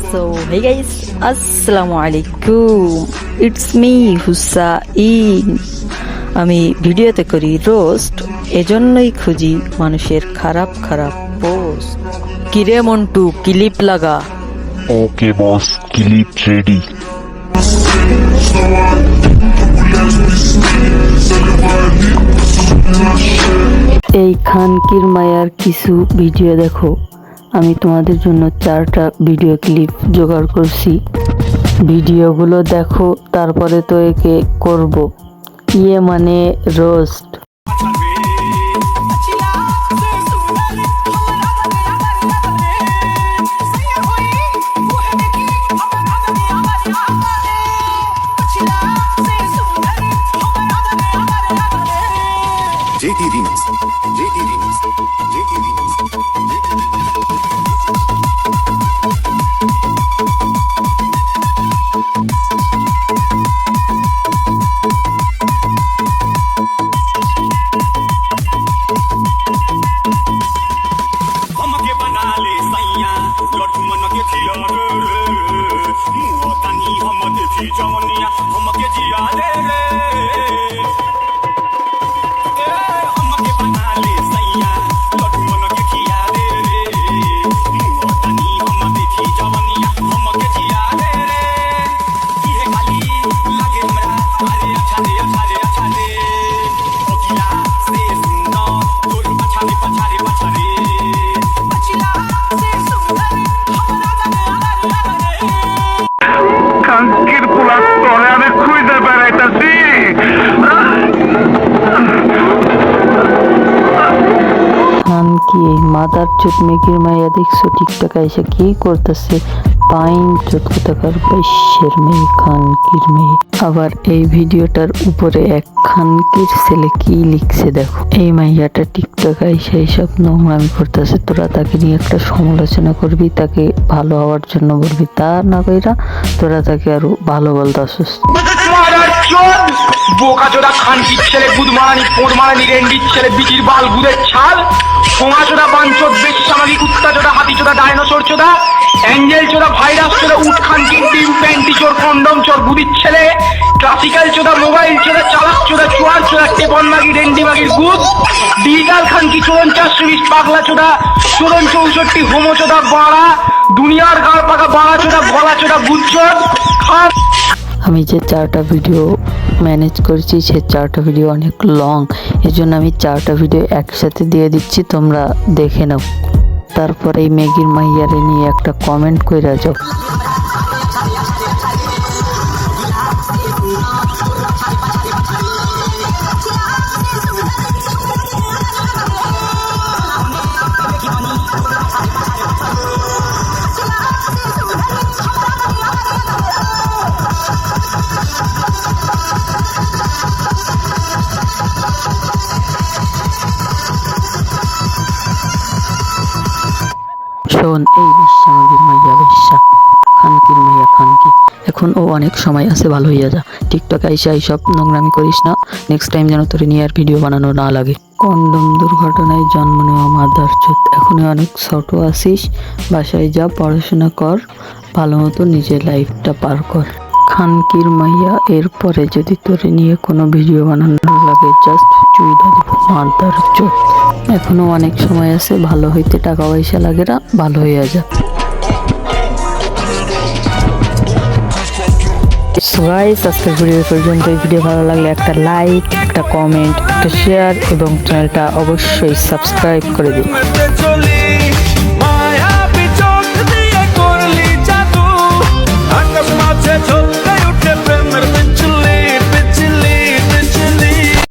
So hey guys, আসসালামু আলাইকুম, it's me Hussain. আমি ভিডিওতে করি রোস্ট, এজন্যই খুঁজি মানুষের খারাপ খারাপ পোস্ট। কিরে মন্টু, ক্লিপ লাগা। ওকে বস, ক্লিপ রেডি। এই খানকির মায়ার কিছু ভিডিও দেখো। আমি তোমাদের জন্য 4টা ভিডিও ক্লিপ জোগাড় করছি। ভিডিওগুলো দেখো, তারপরে তো একে করব মানে roast. JT Remix, JT Remix, JT Remix, हमके बना ले सैया लटुमन के जिया रे मुआ तनी हम देखी जवनिया हमके जिया रे हमके बना ले सैया लटुमन के जिया रे मुआ तनी हम देखी जवनिया हमके जिया रे ये खाली लगे हमरा अरे अच्छा रे ओ गिला से सुनो तोर पछारे पछारे पछारे খানকির পোলা তরে আমি খুঁজে বেড়াইতেছি। খানকি এই মাদার চোদ মেঘির মাইয়া দেখছো টিকটক এসে কি করতেছে? পাইন চোদ কোথাকার বৈশ্যের মেয়ে, খানকির মেয়ে। আবার এই ভিডিওটার উপরে এক খানকির ছেলে কি লিখছে দেখো। এই মাইয়াটা টিকটক এসে এইসব নোংরামি করতেছে, তোরা তাকে নিয়ে একটা সমালোচনা করবি, তাকে ভালো হওয়ার জন্য বলবি, তা না কইরা তোরা তাকে আরো ভালো বলতাছিস। বোকা চোদা খানকির ছেলে, গুদমারানি পোড়মারানি রেন্ডির ছেলে, বিচির বাল গুদের ছাল, সোঙা চোদা বাঞ্চোদ বেশামাগি কুত্তা চোদা হাতি চোদা ডাইনোসর চোদা অ্যাঞ্জেল চোদা ভাইরাস চোদা উট খানকির ডিম প্যান্টি চোর কন্ডম চোর গুদির ছেলে, ক্লাসিক্যাল চোদা মোবাইল চোদা চালাক চোদা চোয়ার চোদা টেপন মাগি রেন্ডি মাগির গুদ, ডিজিটাল খানকি চোরন 420 পাগলা চোদা চোরন 64 হোমো চোদা বাড়া, দুনিয়ার গাড় পাকা বাড়া চোদা গলা চোদা গুচ্ছদ খান। আমি যে 4টা ভিডিও ম্যানেজ করেছি, সে 4টা ভিডিও অনেক লং, এজন্য আমি 4টা ভিডিও একসাথে দিয়ে দিচ্ছি, তোমরা দেখে নাও। তারপরে এই মেঘির মাইয়ারে নিয়ে একটা কমেন্ট কইরা যাও। শোন, এই বিশ্বামাগির মাইয়া বিশ্বা, খানকির মাইয়া খানকি, এখন ও অনেক সময় আছে, ভালো হইয়া যা। টিকটক আইসা এইসব নোংরামি করিস না, নেক্সট টাইম যেন তোর নিয়ে আর ভিডিও বানানো না লাগে। কন্ডম দুর্ঘটনায় জন্ম নেওয়া মাদার চোদ, এখনই অনেক ছোট আছিস, বাসায় যা, পড়াশোনা কর, ভালো মতো নিজের লাইফটা পার কর। খানকির মাইয়া, এরপরে যদি তোরে নিয়ে কোনো ভিডিও বানানো লাগে, জাস্ট চুইদা দিব মাদার চোদ। এখনো অনেক সময় আছে, ভালো হইতে টাকা পয়সা লাগে না, ভালো হইয়া যা। সো গাইস, আজকের ভিডিও পর্যন্ত। এই ভিডিও ভালো লাগলে একটা লাইক, একটা কমেন্ট, একটা শেয়ার এবং চ্যানেলটা অবশ্যই সাবস্ক্রাইব করে দিন।